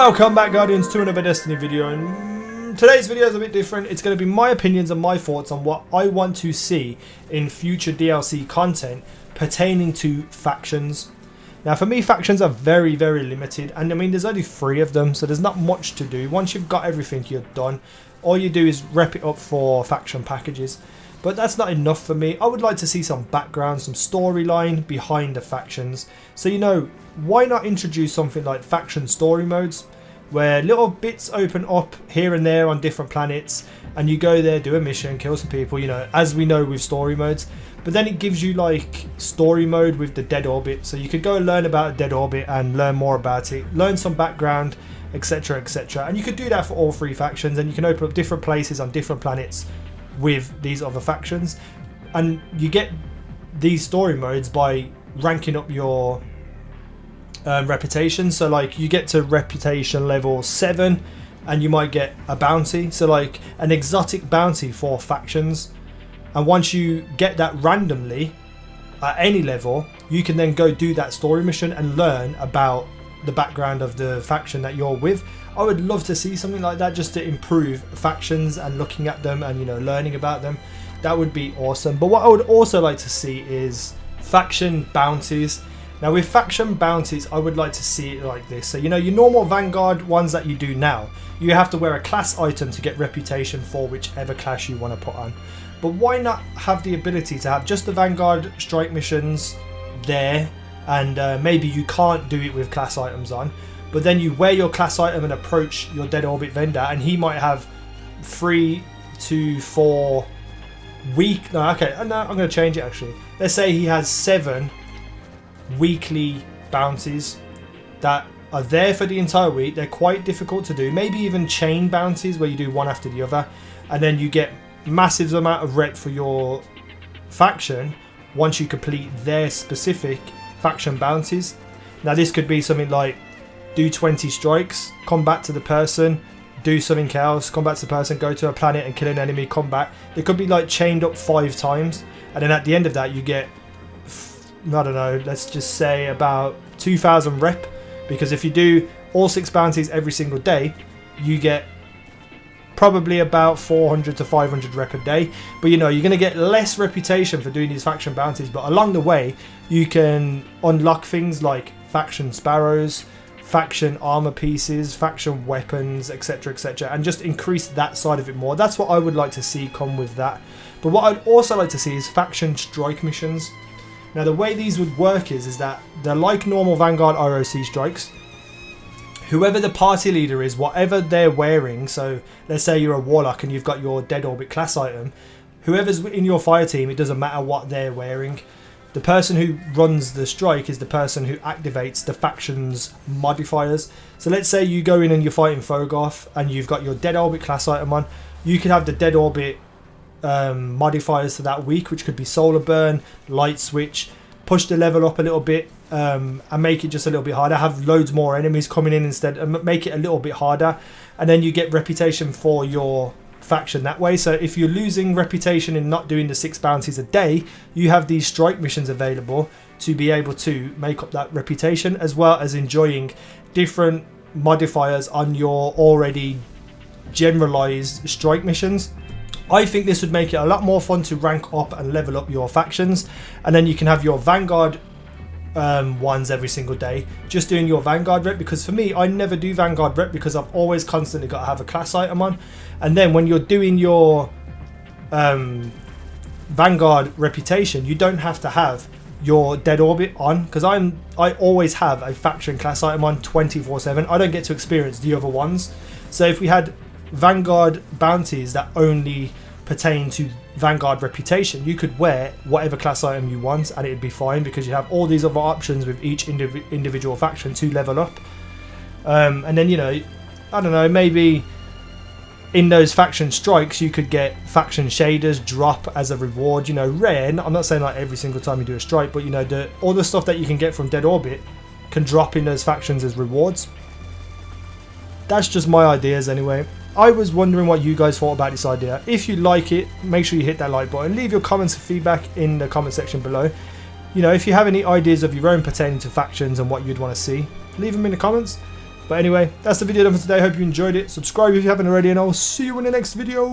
Welcome back, Guardians, to another Destiny video, and today's video is a bit different. It's going to be my opinions and my thoughts on what I want to see in future DLC content pertaining to factions. Now, for me, factions are very, very limited, and I mean, there's only 3 of them, so there's not much to do. Once you've got everything, you're done. All you do is rep it up for faction packages, but that's not enough for me. I would like to see some background, some storyline behind the factions. So, you know, why not introduce something like faction story modes, where little bits open up here and there on different planets, and you go there, do a mission, kill some people, you know, as we know with story modes. But then it gives you like story mode with the dead orbit, so you could go and learn about a dead orbit and learn more about it, learn some background, etc, etc. And you could do that for all 3 factions, and you can open up different places on different planets with these other factions. And you get these story modes by ranking up your reputation. So like you get to reputation level 7 and you might get a bounty, so like an exotic bounty for factions. And once you get that randomly at any level, you can then go do that story mission and learn about the background of the faction that you're with. I would love to see something like that, just to improve factions and looking at them and, you know, learning about them. That would be awesome. But what I would also like to see is faction bounties. Now, with faction bounties, I would like to see it like this. So, you know, your normal Vanguard ones that you do now, you have to wear a class item to get reputation for whichever class you want to put on. But why not have the ability to have just the Vanguard strike missions there, and maybe you can't do it with class items on, but then you wear your class item and approach your dead orbit vendor, and he might have 3 to 4 week. No, okay, no, I'm going to change it actually. Let's say he has 7 weekly bounties that are there for the entire week. They're quite difficult to do. Maybe even chain bounties where you do one after the other, and then you get massive amount of rep for your faction once you complete their specific faction bounties. Now, this could be something like do 20 strikes, come back to the person, do something else, come back to the person, go to a planet and kill an enemy, come back. It could be like chained up 5 times, and then at the end of that you get, I don't know, let's just say about 2,000 rep, because if you do all 6 bounties every single day, you get probably about 400 to 500 rep a day. But you know, you're going to get less reputation for doing these faction bounties, but along the way you can unlock things like faction sparrows, faction armor pieces, faction weapons, etc, etc, and just increase that side of it more. That's what I would like to see come with that. But what I'd also like to see is faction strike missions. Now, the way these would work is that they're like normal Vanguard ROC strikes. Whoever the party leader is, whatever they're wearing, so let's say you're a warlock and you've got your dead orbit class item, whoever's in your fire team, it doesn't matter what they're wearing. The person who runs the strike is the person who activates the faction's modifiers. So let's say you go in and you're fighting Fogoth and you've got your dead orbit class item on. You could have the dead orbit modifiers to that week, which could be solar burn, light switch, push the level up a little bit, and make it just a little bit harder, have loads more enemies coming in instead, and make it a little bit harder, and then you get reputation for your faction that way. So if you're losing reputation in not doing the 6 bounties a day, you have these strike missions available to be able to make up that reputation, as well as enjoying different modifiers on your already generalized strike missions. I think this would make it a lot more fun to rank up and level up your factions, and then you can have your Vanguard ones every single day, just doing your Vanguard rep. Because for me, I never do Vanguard rep because I've always constantly got to have a class item on. And then when you're doing your Vanguard reputation, you don't have to have your dead orbit on, because I always have a faction class item on 24/7. I don't get to experience the other ones. So if we had Vanguard bounties that only pertain to Vanguard reputation, you could wear whatever class item you want and it'd be fine, because you have all these other options with each individual faction to level up. And then, you know, I don't know, maybe in those faction strikes you could get faction shaders drop as a reward, you know, rare. I'm not saying like every single time you do a strike, but you know, all the stuff that you can get from dead orbit can drop in those factions as rewards. That's just my ideas anyway. I was wondering what you guys thought about this idea. If you like it, make sure you hit that like button. Leave your comments and feedback in the comment section below. You know, if you have any ideas of your own pertaining to factions and what you'd want to see, leave them in the comments. But anyway, that's the video done for today. Hope you enjoyed it. Subscribe if you haven't already, and I'll see you in the next video.